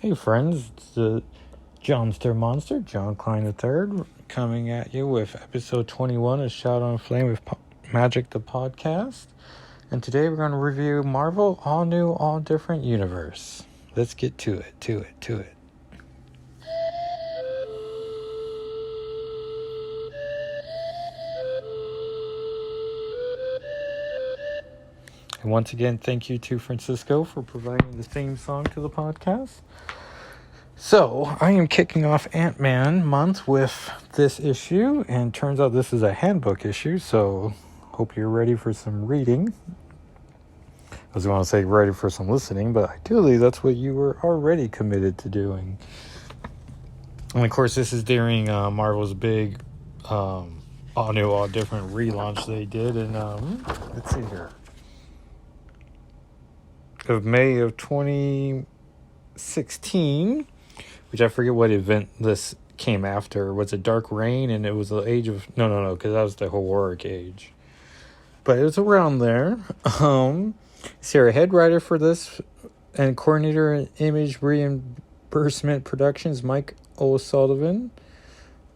Hey friends, it's the Johnster Monster, John Klein III, coming at you with episode 21 of Shout on Flame with Magic the Podcast. And today we're going to review Marvel All New, All Different Universe. Let's get to it. And once again, thank you to Francisco for providing the theme song to the podcast. So, I am kicking off Ant-Man month with this issue, and turns out this is a handbook issue, so hope you're ready for some reading. I was going to say ready for some listening, but ideally that's what you were already committed to doing. And of course, this is during Marvel's big all new, all different relaunch they did in, let's see here, of May of 2016, which I forget what event this came after. Was it Dark Reign? And it was the age of... No, because that was the Heroic Age. But it was around there. Sarah, head writer for this and coordinator in Image Reimbursement Productions, Mike O'Sullivan.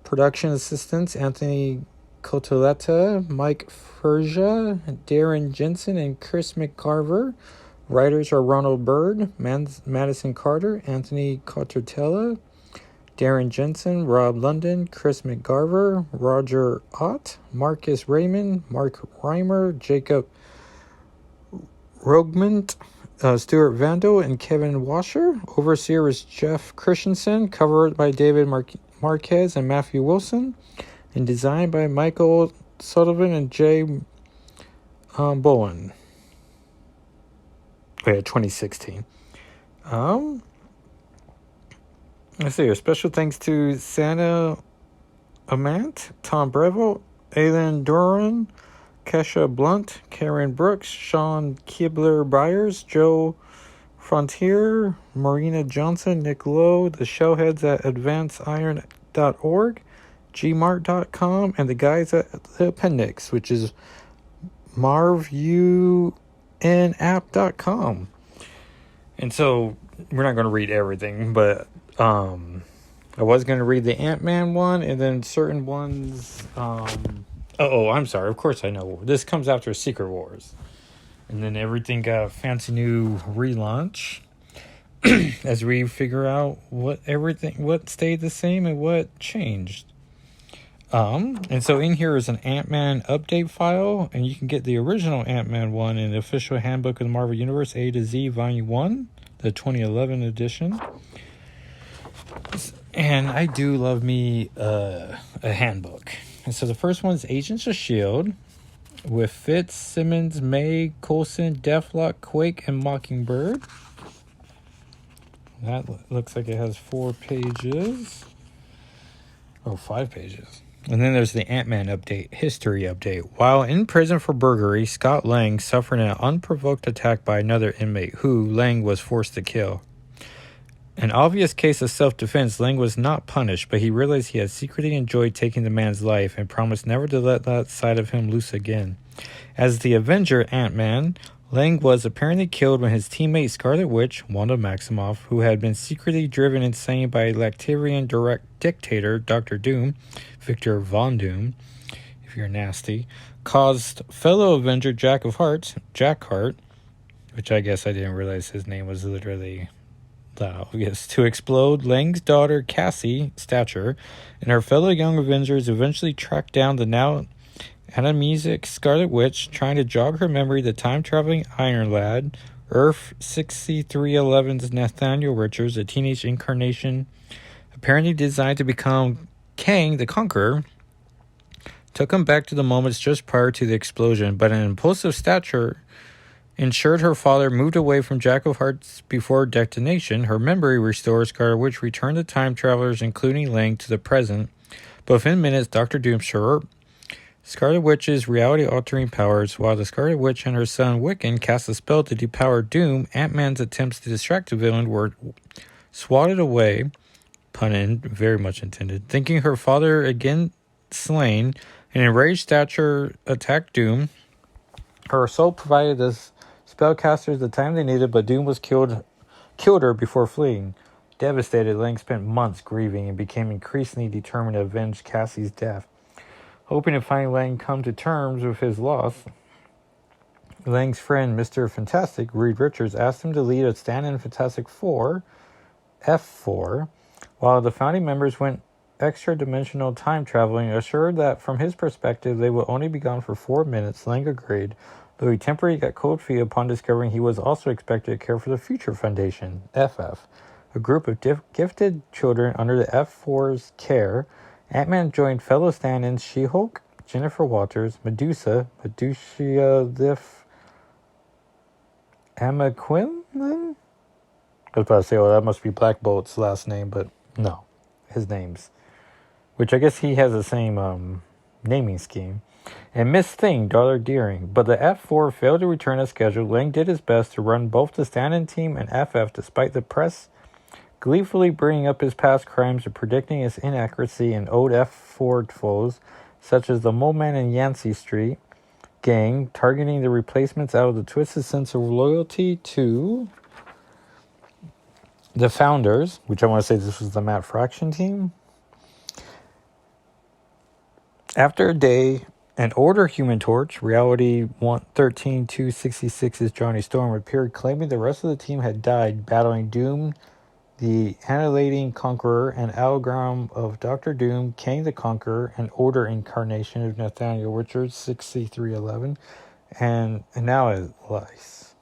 Production assistants, Anthony Cotoletta, Mike Ferja, Darren Jensen, and Chris McCarver. Writers are Ronald Bird, Madison Carter, Anthony Cotartella, Darren Jensen, Rob London, Chris McGarver, Roger Ott, Marcus Raymond, Mark Reimer, Jacob Rogment, Stuart Vandal, and Kevin Washer. Overseer is Jeff Christensen, cover art by David Marquez and Matthew Wilson, and designed by Michael Sullivan and Jay Bowen. 2016. Let's see here. Special thanks to Santa Amant, Tom Breville, Alan Duran, Kesha Blunt, Karen Brooks, Sean Kibler-Byers, Joe Frontier, Marina Johnson, Nick Lowe, the showheads at advancediron.org, gmart.com, and the guys at the Appendix, which is marvunapp.com. And so we're not going to read everything, but I was going to read the Ant-Man one, and then certain ones. I'm sorry. Of course I know. This comes after Secret Wars, and then everything got a fancy new relaunch as we figure out what stayed the same and what changed. And so in here is an Ant-Man update file, and you can get the original Ant-Man one in the official Handbook of the Marvel Universe A to Z Volume 1, the 2011 edition. And I do love me a handbook. And so the first one is Agents of S.H.I.E.L.D. with Fitz, Simmons, May, Coulson, Deathlock, Quake, and Mockingbird. That looks like it has 4 pages. 5 pages. And then there's the Ant-Man update, history update. While in prison for burglary, Scott Lang suffered an unprovoked attack by another inmate who Lang was forced to kill. An obvious case of self-defense, Lang was not punished, but he realized he had secretly enjoyed taking the man's life and promised never to let that side of him loose again. As the Avenger Ant-Man, Lang was apparently killed when his teammate Scarlet Witch, Wanda Maximoff, who had been secretly driven insane by Lactavian dictator Dr. Doom, Victor Von Doom, if you're nasty, caused fellow Avenger Jack Hart, which I guess I didn't realize his name was literally that obvious, to explode. Lang's daughter Cassie Stature and her fellow young Avengers eventually tracked down the now amnesiac Scarlet Witch, trying to jog her memory. The time-traveling Iron Lad, Earth 6311's Nathaniel Richards, a teenage incarnation apparently designed to become Kang the Conqueror, took him back to the moments just prior to the explosion, but an impulsive Stature ensured her father moved away from Jack of Hearts before detonation. Her memory restored. Scarlet Witch returned the time travelers, including Lang, to the present, but within minutes, Dr. Doom showed Scarlet Witch's reality-altering powers. While the Scarlet Witch and her son Wiccan cast a spell to depower Doom, Ant-Man's attempts to distract the villain were swatted away, pun very much intended. Thinking her father again slain, an enraged Stature attacked Doom. Her soul provided the spellcasters the time they needed, but Doom was killed her before fleeing. Devastated, Lang spent months grieving and became increasingly determined to avenge Cassie's death. Hoping to find Lang come to terms with his loss, Lang's friend, Mr. Fantastic, Reed Richards, asked him to lead a stand-in Fantastic Four, F4, while the founding members went extra-dimensional time traveling, assured that from his perspective they would only be gone for 4 minutes. Lang agreed, though he temporarily got cold feet upon discovering he was also expected to care for the Future Foundation, FF, a group of gifted children under the F4's care. Ant-Man joined fellow stand-ins She-Hulk, Jennifer Walters, Medusa Lif Amaquillan? I was about to say, that must be Black Bolt's last name, but no, his name's. Which I guess he has the same naming scheme. And Miss Thing, Darla Deering. But the F4 failed to return as scheduled. Lang did his best to run both the stand-in team and FF, despite the press gleefully bringing up his past crimes and predicting his inaccuracy in old F4 foes, such as the Mole Man and Yancey Street gang, targeting the replacements out of the twisted sense of loyalty to the founders, which I want to say this was the Matt Fraction team. After a day, an older Human Torch, Reality 113-266's Johnny Storm, appeared claiming the rest of the team had died battling Doom, the annihilating Conqueror, an anagram of Dr. Doom, Kang the Conqueror, an older incarnation of Nathaniel Richards, 6311, and now it lies.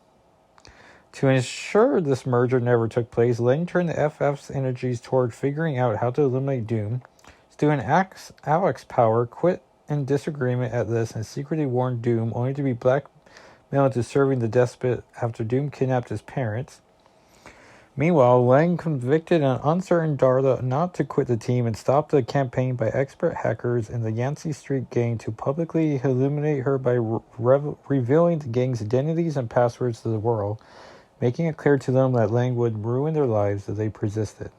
To ensure this merger never took place, Lang turned the FF's energies toward figuring out how to eliminate Doom. Stu and Alex Power quit in disagreement at this and secretly warned Doom, only to be blackmailed into serving the despot after Doom kidnapped his parents. Meanwhile, Lang convicted an uncertain Darla not to quit the team and stopped the campaign by expert hackers in the Yancey Street gang to publicly eliminate her by revealing the gang's identities and passwords to the world, making it clear to them that Lang would ruin their lives if they persisted.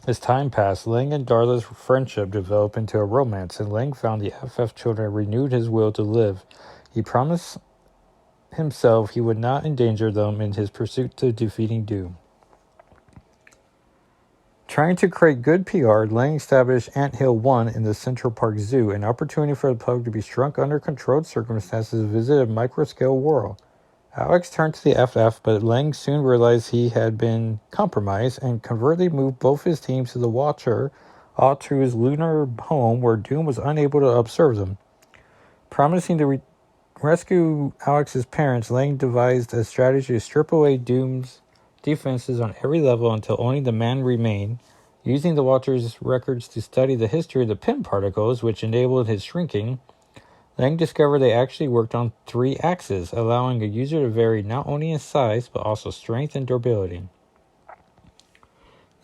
As time passed, Lang and Darla's friendship developed into a romance, and Lang found the FF children renewed his will to live. He promised himself he would not endanger them in his pursuit to defeating Doom. Trying to create good PR, Lang established Ant Hill 1 in the Central Park Zoo, an opportunity for the public to be shrunk under controlled circumstances to visit a micro-scale world. Alex turned to the FF, but Lang soon realized he had been compromised and covertly moved both his teams to the Watcher, off to his lunar home where Doom was unable to observe them. Promising to rescue Alex's parents, Lang devised a strategy to strip away Doom's defenses on every level until only the man remained, using the Watcher's records to study the history of the Pym particles, which enabled his shrinking. Lang discovered they actually worked on 3 axes, allowing a user to vary not only in size, but also strength and durability.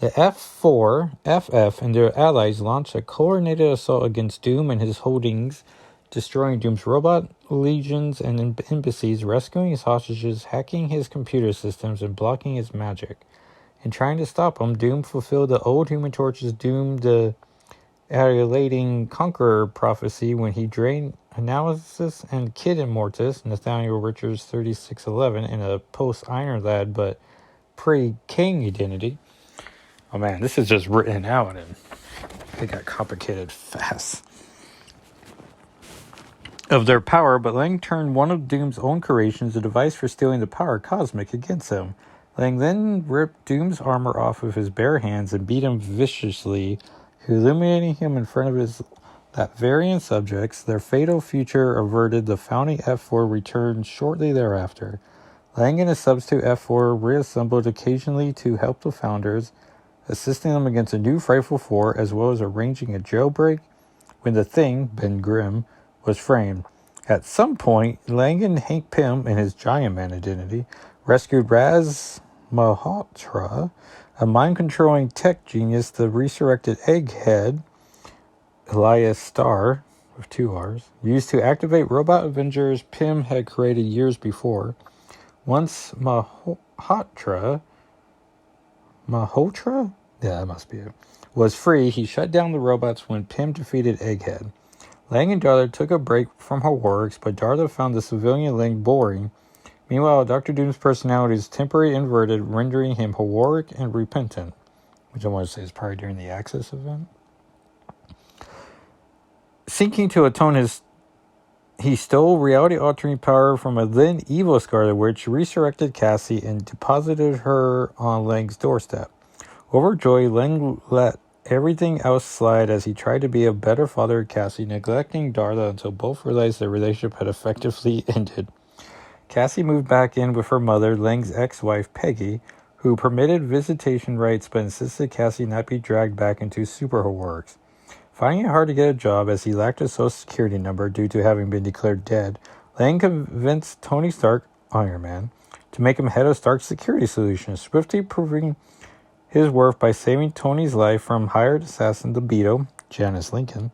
The F4, FF, and their allies launched a coordinated assault against Doom and his holdings, destroying Doom's robot legions and embassies, rescuing his hostages, hacking his computer systems, and blocking his magic. In trying to stop him, Doom fulfilled the old Human Torch's Doom the annihilating Conqueror prophecy when he drained Analysis and Kid Immortus, Nathaniel Richards 3611, in a post-Iron Lad but pre-King identity. Oh man, this is just written out and it got complicated fast. Of their power, but Lang turned one of Doom's own creations, a device for stealing the power cosmic, against him. Lang then ripped Doom's armor off with his bare hands and beat him viciously, illuminating him in front of his Latvarian subjects. Their fatal future averted, the founding F4 returned shortly thereafter. Lang and his substitute F4 reassembled occasionally to help the founders, assisting them against a new frightful foe, as well as arranging a jailbreak when the Thing, Ben Grimm, was framed. At some point, Lang and Hank Pym, in his Giant Man identity, rescued Raz Malhotra, a mind-controlling tech genius, the resurrected Egghead, Elias Starr, with 2 R's, used to activate robot Avengers Pym had created years before. Once Malhotra? Yeah, that must be it. Was free, he shut down the robots when Pym defeated Egghead. Lang and Darla took a break from her works, but Darla found the civilian Lang boring. Meanwhile, Dr. Doom's personality is temporarily inverted, rendering him heroic and repentant. which I want to say is probably during the Axis event. Seeking to atone he stole reality-altering power from a then evil Scarlet Witch, resurrected Cassie, and deposited her on Lang's doorstep. Overjoyed, Lang let everything else slide as he tried to be a better father to Cassie, neglecting Darla until both realized their relationship had effectively ended. Cassie moved back in with her mother, Lang's ex-wife, Peggy, who permitted visitation rights but insisted Cassie not be dragged back into superhero works. Finding it hard to get a job as he lacked a social security number due to having been declared dead, Lang convinced Tony Stark, Iron Man, to make him head of Stark's security solutions, swiftly proving his worth by saving Tony's life from hired assassin the Beetle, Janice Lincoln.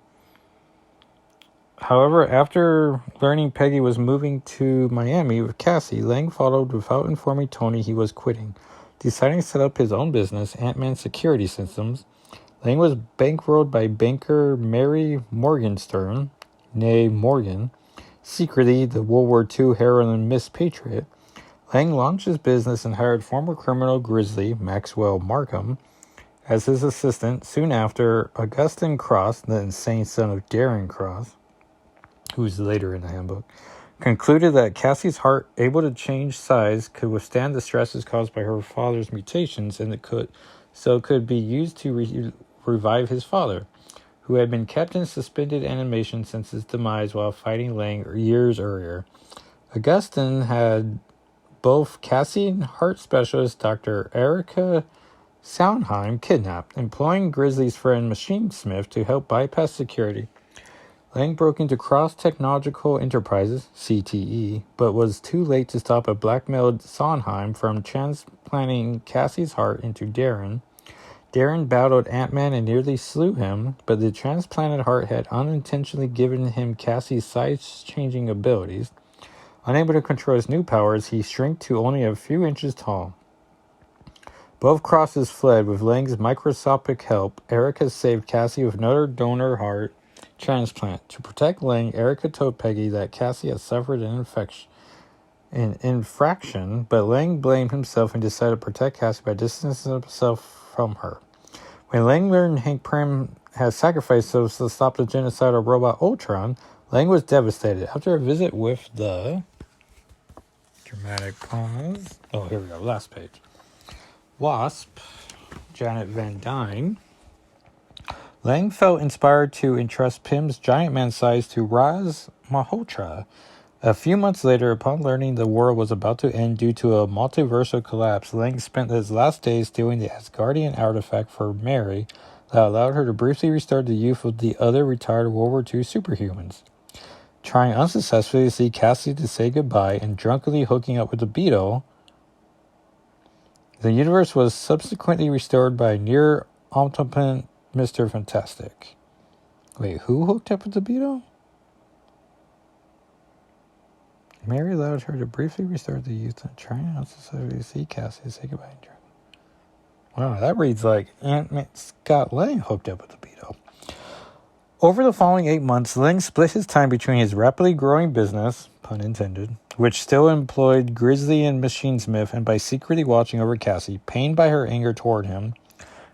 However, after learning Peggy was moving to Miami with Cassie, Lang followed without informing Tony he was quitting. Deciding to set up his own business, Ant-Man Security Systems, Lang was bankrolled by banker Mary Morgenstern, née Morgan, secretly the World War II heroine Miss Patriot. Lang launched his business and hired former criminal Grizzly, Maxwell Markham, as his assistant. Soon after, Augustin Cross, the insane son of Darren Cross, who was later in the Handbook, concluded that Cassie's heart, able to change size, could withstand the stresses caused by her father's mutations, and could be used to revive his father, who had been kept in suspended animation since his demise while fighting Lang years earlier. Augustin had both Cassie and heart specialist Dr. Erica Soundheim kidnapped, employing Grizzly's friend Machine Smith to help bypass security. Lang broke into Cross Technological Enterprises, CTE, but was too late to stop a blackmailed Sondheim from transplanting Cassie's heart into Darren. Darren battled Ant-Man and nearly slew him, but the transplanted heart had unintentionally given him Cassie's size-changing abilities. Unable to control his new powers, he shrank to only a few inches tall. Both crosses fled. With Lang's microscopic help, Erica saved Cassie with another donor heart transplant. To protect Lang, Erica told Peggy that Cassie had suffered an infraction, but Lang blamed himself and decided to protect Cassie by distancing himself from her. When Lang learned Hank Pym had sacrificed themselves to stop the genocidal robot Ultron, Lang was devastated. After a visit with the... Dramatic pause. Oh, here we go. Last page. Wasp, Janet Van Dyne. Lang felt inspired to entrust Pym's giant man size to Raz Malhotra. A few months later, upon learning the world was about to end due to a multiversal collapse, Lang spent his last days stealing the Asgardian artifact for Mary that allowed her to briefly restore the youth of the other retired World War II superhumans. Trying unsuccessfully to see Cassie to say goodbye and drunkenly hooking up with the Beetle, the universe was subsequently restored by near omnipotent Mr. Fantastic. Wait, who hooked up with the Beetle? Mary allowed her to briefly restore the youth and trying unsuccessfully to see Cassie to say goodbye and drunk. Wow, that reads like Ant-Man Scott Lang hooked up with the Beetle. Over the following 8 months, Lang split his time between his rapidly growing business, pun intended, which still employed Grizzly and Machine Smith, and by secretly watching over Cassie, pained by her anger toward him,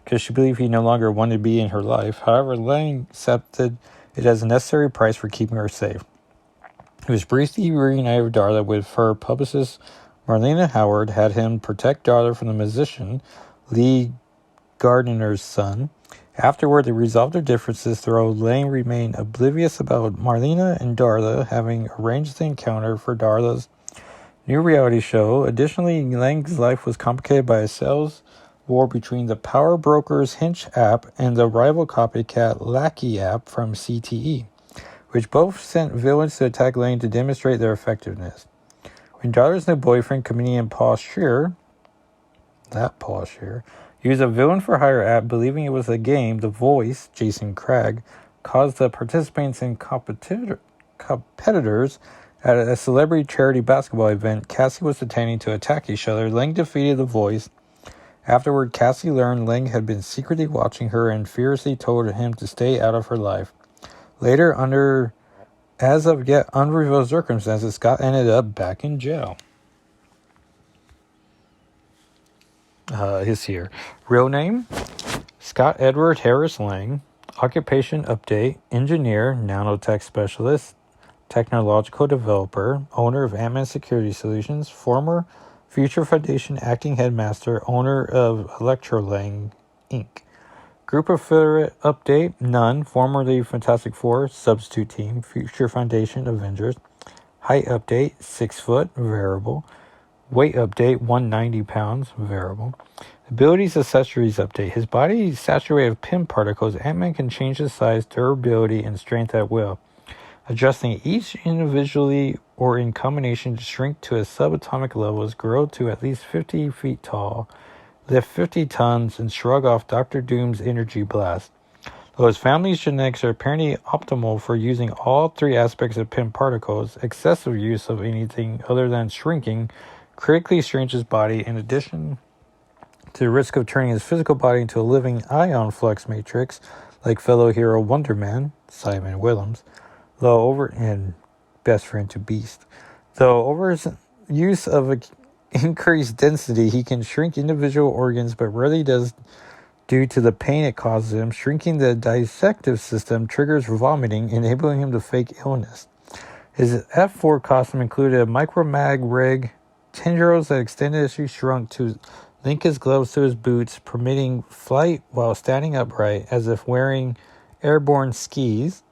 because she believed he no longer wanted to be in her life. However, Lang accepted it as a necessary price for keeping her safe. He was briefly reunited with Darla with her publicist Marlena Howard, had him protect Darla from the musician Lee Gardner's son. Afterward, they resolved their differences, though Lang remained oblivious about Marlena and Darla having arranged the encounter for Darla's new reality show. Additionally, Lang's life was complicated by a sales war between the Power Brokers Hinch app and the rival copycat Lackey app from CTE, which both sent villains to attack Lang to demonstrate their effectiveness. When Darla's new boyfriend, comedian Paul Scheer, used a villain-for-hire app believing it was a game, The Voice, Jason Craig, caused the participants and competitors at a celebrity charity basketball event Cassie was attending to attack each other. Lang defeated The Voice. Afterward, Cassie learned Lang had been secretly watching her and fiercely told him to stay out of her life. Later, under as of yet unrevealed circumstances, Scott ended up back in jail. His here. Real name? Scott Edward Harris Lang, occupation update, engineer, nanotech specialist, technological developer, owner of Ant-Man Security Solutions, former Future Foundation acting headmaster, owner of Electrolang Inc. Group affiliate update, none, formerly Fantastic Four, substitute team, Future Foundation, Avengers. Height update, 6 foot, variable. Weight update, 190 pounds, variable. Abilities accessories update. His body is saturated with PIM particles. Ant-Man can change his size, durability, and strength at will, adjusting each individually or in combination to shrink to his subatomic levels, grow to at least 50 feet tall, lift 50 tons, and shrug off Dr. Doom's energy blast. Though his family's genetics are apparently optimal for using all three aspects of PIM particles, excessive use of anything other than shrinking critically strains his body, in addition to the risk of turning his physical body into a living ion flux matrix, like fellow hero Wonder Man, Simon Willems, and best friend to Beast. Though over his use of increased density, he can shrink individual organs, but rarely does due to the pain it causes him. Shrinking the digestive system triggers vomiting, enabling him to fake illness. His F4 costume included a micromag rig, tendrils that extended as he shrunk to link his gloves to his boots, permitting flight while standing upright, as if wearing airborne skis.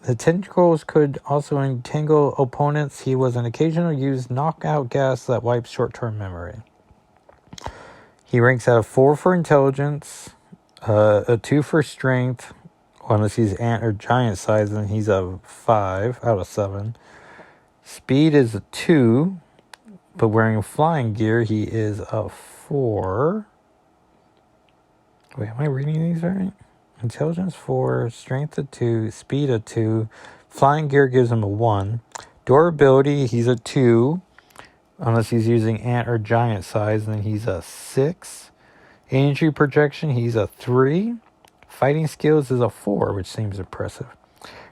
The tentacles could also entangle opponents. He was an occasional used knockout gas that wipes short-term memory. He ranks out of 4 for intelligence, a 2 for strength, unless he's ant or giant size, then he's a 5 out of 7. Speed is a 2, but wearing flying gear, he is a 4. Wait, am I reading these right? Intelligence 4, strength a 2, speed a 2, flying gear gives him a 1. Durability, he's a 2. Unless he's using ant or giant size, then he's a 6. Energy projection, he's a 3. Fighting skills is a 4, which seems impressive.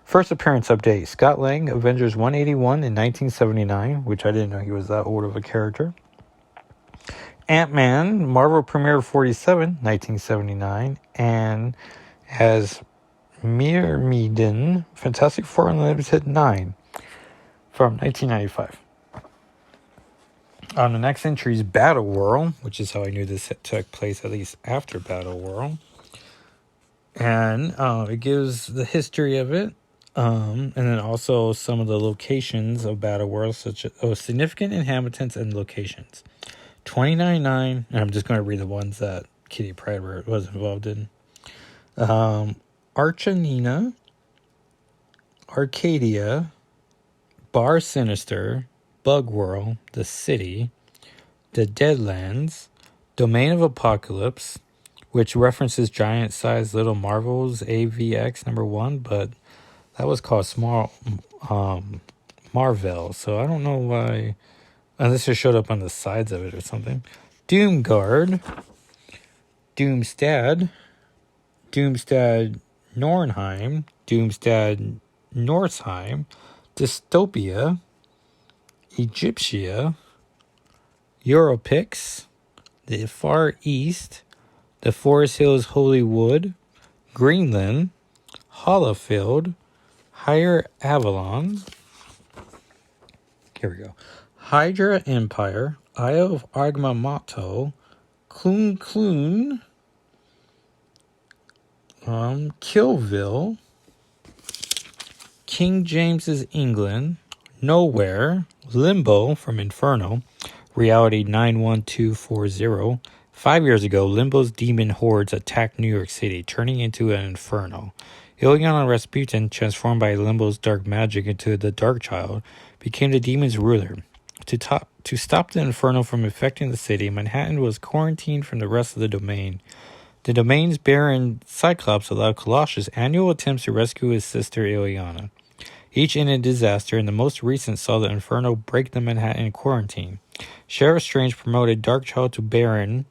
First appearance update. Scott Lang, Avengers 181 in 1979, which I didn't know he was that old of a character. Ant-Man, Marvel Premiere 47, 1979, and as Myrmidon, Fantastic Four Unlimited 9 from 1995. On the next entry is Battle World, which is how I knew this took place at least after Battle World. And it gives the history of it, and then also some of the locations of Battle World, such as significant inhabitants and locations. 29.9, and I'm just going to read the ones that Kitty Pryde was involved in. Archanina, Arcadia, Bar Sinister, Bug World, The City, The Deadlands, Domain of Apocalypse, which references giant-sized Little Marvels AVX number 1, but that was called Small Marvel, so I don't know why, unless it showed up on the sides of it or something. Doomguard, Doomstad, Doomstad Nornheim, Doomstad Norsheim, Dystopia, Egyptia, Europix, the Far East, the Forest Hills Holy Wood, Greenland, Hollowfield, Higher Avalon. Here we go. Hydra Empire, Isle of Agamotto, Clun Clun, Killville, King James's England, Nowhere, Limbo from Inferno, Reality 91240. 5 years ago, Limbo's demon hordes attacked New York City, turning into an inferno. Ilyana Rasputin, transformed by Limbo's dark magic into the Dark Child, became the demon's ruler. To stop the inferno from affecting the city, Manhattan was quarantined from the rest of the domain. The domain's Baron Cyclops allowed Colossus annual attempts to rescue his sister Ilyana. Each ended disaster, and the most recent saw the Inferno break the Manhattan quarantine. Sheriff Strange promoted Darkchild to Baron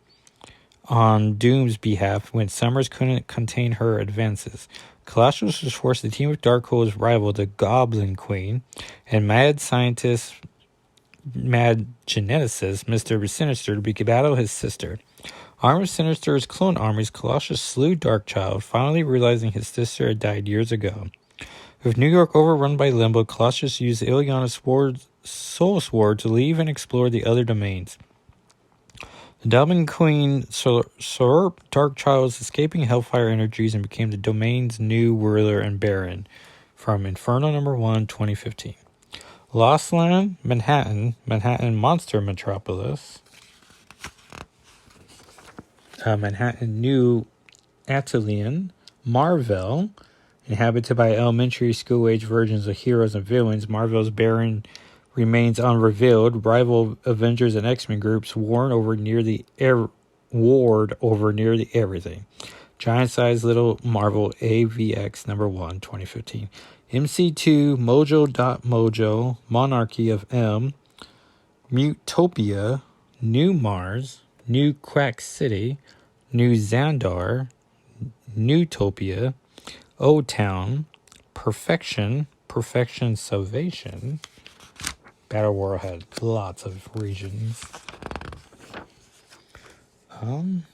on Doom's behalf when Summers couldn't contain her advances. Colossus was forced to team with Darkhold's rival, the Goblin Queen, and mad geneticist, Mr. Sinister, to battle his sister. Armed with Sinister's clone armies, Colossus slew Darkchild, finally realizing his sister had died years ago. With New York overrun by Limbo, Colossus used Ileana's soul sword to leave and explore the other domains. The Delving Queen usurped Darkchild's escaping Hellfire energies and became the domain's new ruler and baron. From Inferno number 1, 2015. Lost Land, Manhattan Monster Metropolis. Manhattan New Atelian, Marvel, inhabited by elementary school-age versions of heroes and villains. Marvel's Baron remains unrevealed. Rival Avengers and X-Men groups ward over nearly everything. Giant-sized Little Marvel AVX number 1, 2015. MC2, Mojo.Mojo, Monarchy of M, Mutopia, New Mars, New Quack City, New Xandar, Newtopia, O-Town, Perfection Salvation. Battle World had lots of regions.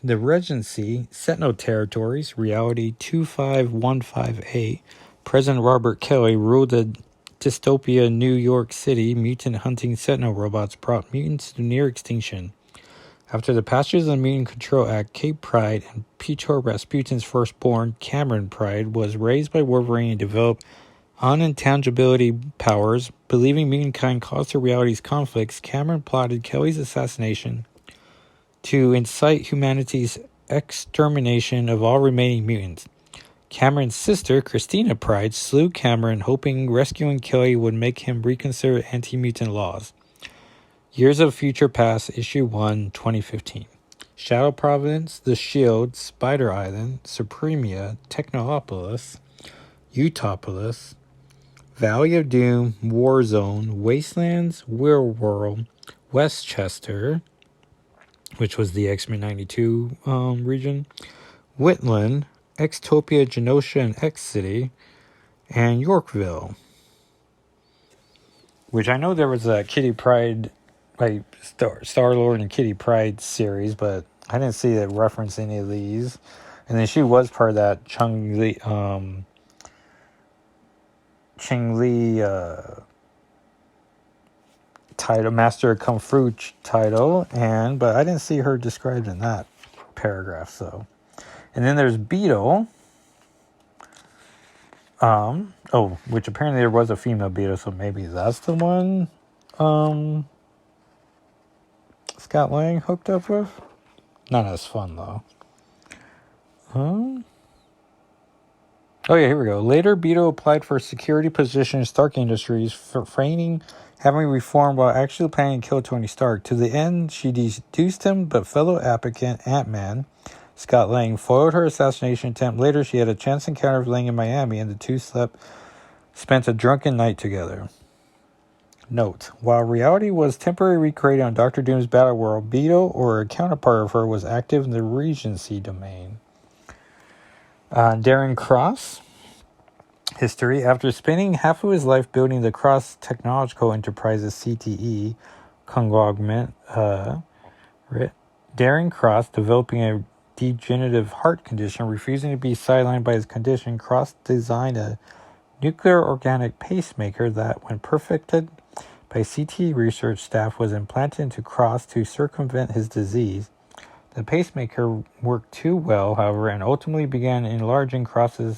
The Regency, Sentinel Territories, Reality 25158. President Robert Kelly ruled the dystopia New York City. Mutant hunting Sentinel robots brought mutants to near extinction. After the passage of the Mutant Control Act, Kate Pride and Peter Rasputin's firstborn, Cameron Pride, was raised by Wolverine and developed unintangibility powers. Believing mutant-kind caused the reality's conflicts, Cameron plotted Kelly's assassination to incite humanity's extermination of all remaining mutants. Cameron's sister, Christina Pride, slew Cameron, hoping rescuing Kelly would make him reconsider anti-mutant laws. Years of Future Past, Issue 1, 2015. Shadow Providence, The Shield, Spider Island, Supremia, Technopolis, Utopolis, Valley of Doom, Warzone, Wastelands, Real World, Westchester, which was the X-Men 92 region, Whitland, Extopia, Genosha, and X-City, and Yorkville. Which I know there was a Kitty Pryde, like Star-Lord and Kitty Pryde series, but I didn't see it reference any of these. And then she was part of that Cheng Li title, Master Kung Fu title, but I didn't see her described in that paragraph. So, and then there's Beetle. Which apparently there was a female Beetle, so maybe that's the one Scott Lang hooked up with. Not as fun though. Oh yeah, here we go. Later, Beetle applied for a security position in Stark Industries, feigning having reformed while actually planning to kill Tony Stark. To the end, she deduced him, but fellow applicant Ant-Man, Scott Lang, foiled her assassination attempt. Later, she had a chance encounter with Lang in Miami, and the two spent a drunken night together. Note, while reality was temporarily recreated on Doctor Doom's Battle World, Beetle, or a counterpart of her, was active in the Regency domain. Darren Cross. History. After spending half of his life building the Cross Technological Enterprises CTE conglomerate, Darren Cross, developing a degenerative heart condition, refusing to be sidelined by his condition, Cross designed a nuclear organic pacemaker that, when perfected by CTE research staff, was implanted into Cross to circumvent his disease. The pacemaker worked too well, however, and ultimately began enlarging Cross's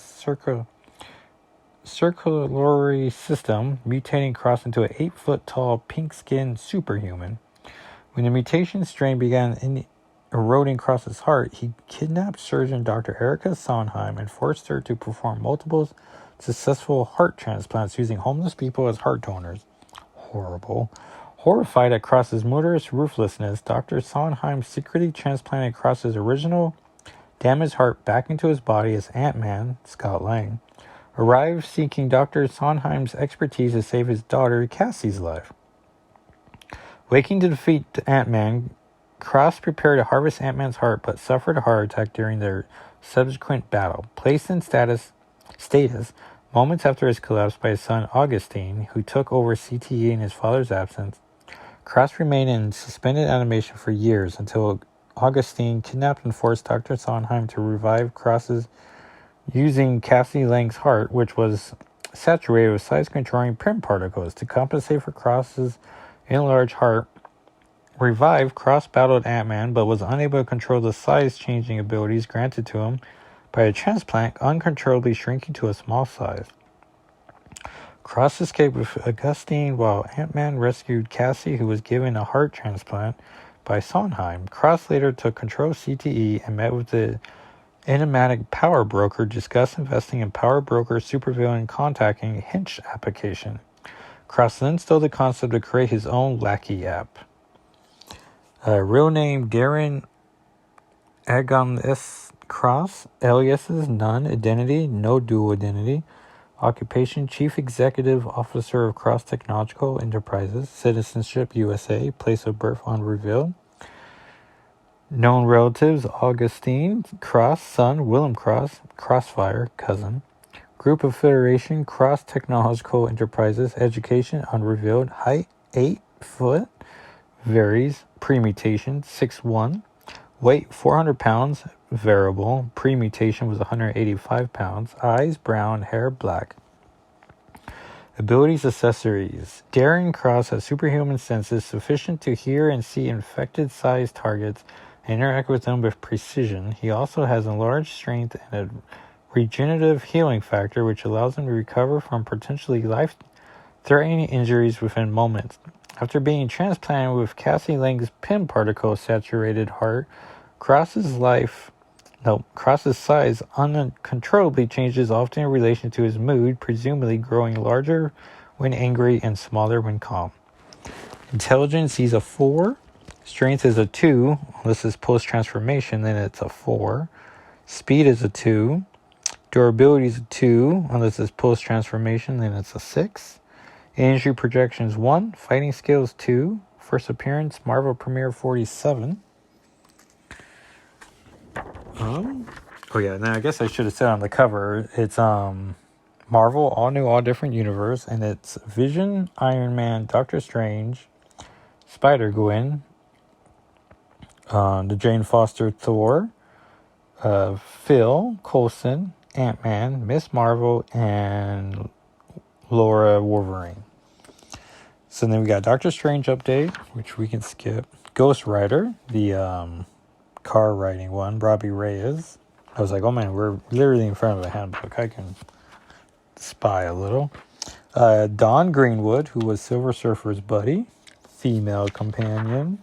circulatory system, mutating Cross into an 8-foot-tall, pink-skinned superhuman. When the mutation strain began eroding Cross's heart, he kidnapped surgeon Dr. Erica Sondheim and forced her to perform multiple successful heart transplants using homeless people as heart donors. Horrible. Horrified at Cross's murderous ruthlessness, Dr. Sondheim secretly transplanted Cross's original damaged heart back into his body as Ant-Man, Scott Lang, arrived seeking Dr. Sondheim's expertise to save his daughter Cassie's life. Waking to defeat Ant-Man, Cross prepared to harvest Ant-Man's heart but suffered a heart attack during their subsequent battle. Placed in status moments after his collapse by his son Augustine, who took over CTE in his father's absence, Cross remained in suspended animation for years until Augustine kidnapped and forced Dr. Sondheim to revive Cross's using Cassie Lang's heart, which was saturated with size-controlling pin particles. To compensate for Cross's enlarged heart, revived, Cross battled Ant-Man, but was unable to control the size-changing abilities granted to him by a transplant, uncontrollably shrinking to a small size. Cross escaped with Augustine while Ant-Man rescued Cassie, who was given a heart transplant by Sondheim. Cross later took control of CTE and met with the enigmatic Power Broker, discussed investing in Power Broker supervillain contacting Hinch application. Cross then stole the concept to create his own Lackey app. Real name Darren Agonis Cross. Aliases none. Identity no dual identity. Occupation Chief Executive Officer of Cross Technological Enterprises. Citizenship USA. Place of birth unrevealed. Known relatives Augustine Cross, son Willem Cross, Crossfire, cousin. Group affiliation Cross Technological Enterprises. Education unrevealed. Height 8 foot. Varies. Premutation 6'1". Weight 400 pounds. Variable. Premutation was 185 pounds. Eyes brown. Hair black. Abilities accessories. Darren Cross has superhuman senses sufficient to hear and see infected-sized targets and interact with them with precision. He also has enlarged strength and a regenerative healing factor, which allows him to recover from potentially life-threatening injuries within moments. After being transplanted with Cassie Lang's pin particle-saturated heart, Cross's size uncontrollably changes, often in relation to his mood, presumably growing larger when angry and smaller when calm. Intelligence, he's a 4. Strength is a 2. This is post-transformation, then it's a 4. Speed is a 2. Durability is a 2. Unless it's post-transformation, then it's a 6. Energy projections 1. Fighting skills 2. First appearance, Marvel Premiere 47. Oh yeah, now I guess I should have said on the cover, it's Marvel, all new, all different universe, and it's Vision, Iron Man, Doctor Strange, Spider-Gwen, the Jane Foster Thor, Phil Coulson, Ant-Man, Miss Marvel, and Laura Wolverine. So then we got Doctor Strange update, which we can skip. Ghost Rider, the car riding one, Robbie Reyes. I was like, oh man, we're literally in front of a handbook. I can spy a little. Dawn Greenwood, who was Silver Surfer's buddy, female companion.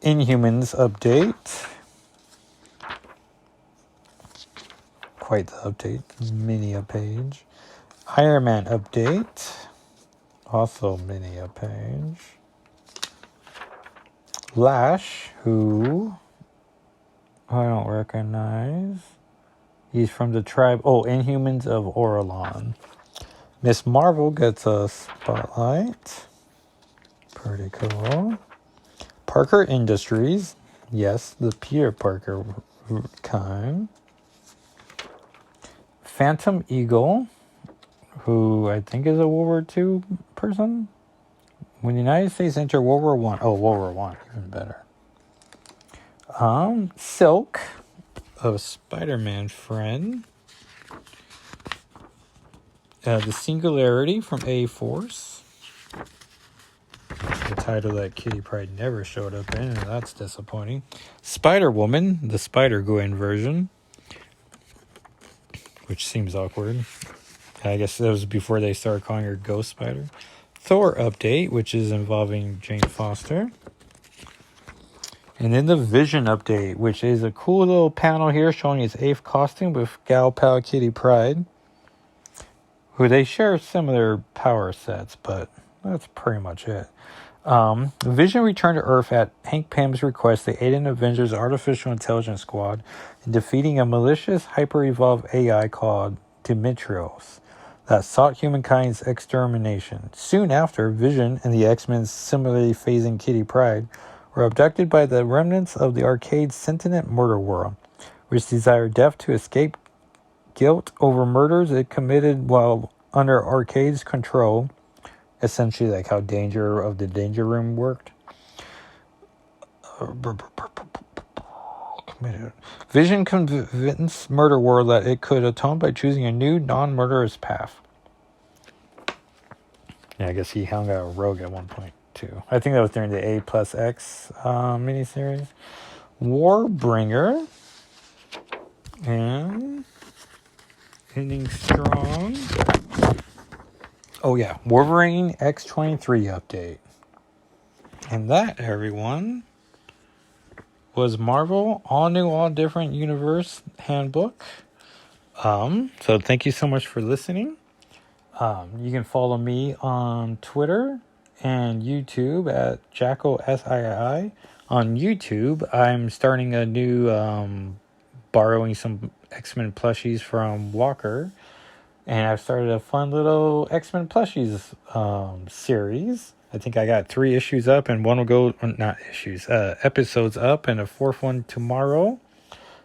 Inhumans update. Quite the update. Mini a page. Iron Man update. Also mini a page. Lash, who I don't recognize. He's from the tribe. Oh, Inhumans of Orlon. Miss Marvel gets a spotlight. Pretty cool. Parker Industries. Yes, the Peter Parker kind. Phantom Eagle, who I think is a World War II person. When the United States entered World War I. Oh, World War I, even better. Silk, a Spider-Man friend. The Singularity from A-Force. The title that Kitty Pryde never showed up in, and that's disappointing. Spider-Woman, the Spider-Gwen version. Which seems awkward. I guess that was before they started calling her Ghost Spider. Thor update, which is involving Jane Foster. And then the Vision update, which is a cool little panel here showing his 8th costume with gal pal Kitty Pryde, who they share similar power sets, but that's pretty much it. Vision returned to Earth at Hank Pym's request to aid in Avengers Artificial Intelligence Squad in defeating a malicious, hyper-evolved AI called Demetrios that sought humankind's extermination. Soon after, Vision and the X-Men, similarly phasing Kitty Pryde, were abducted by the remnants of the Arcade's sentient murder world, which desired death to escape guilt over murders it committed while under Arcade's control, essentially like how Danger of the Danger Room worked. committed. Vision convinced Murder World that it could atone by choosing a new, non-murderous path. Yeah, I guess he hung out a rogue at one point, too. I think that was during the A+X miniseries. Warbringer. And ending strong. Oh, yeah. Wolverine X-23 update. And that, everyone, was Marvel All New, All Different Universe Handbook. So thank you so much for listening. You can follow me on Twitter and YouTube at Jacko SII. On YouTube, I'm starting a new borrowing some X-Men plushies from Walker. And I've started a fun little X-Men plushies series. I think I got 3 issues up and one will go, episodes up and a 4th one tomorrow.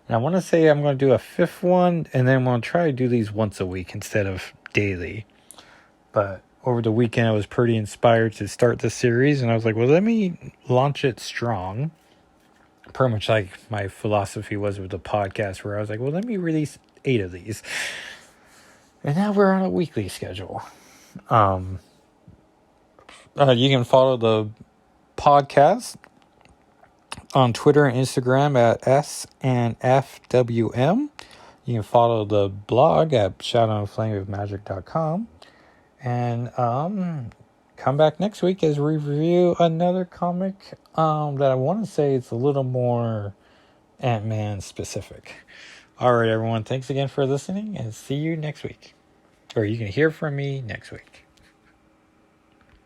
And I want to say I'm going to do a 5th one and then I'm going to try to do these once a week instead of daily. But over the weekend, I was pretty inspired to start the series. And I was like, well, let me launch it strong. Pretty much like my philosophy was with the podcast where I was like, well, let me release 8 of these. And now we're on a weekly schedule. You can follow the podcast on Twitter and Instagram at SNFWM. You can follow the blog at shadowandflameofmagic.com. And come back next week as we review another comic that I want to say it's a little more Ant-Man specific. All right, everyone. Thanks again for listening and see you next week. Or you can hear from me next week.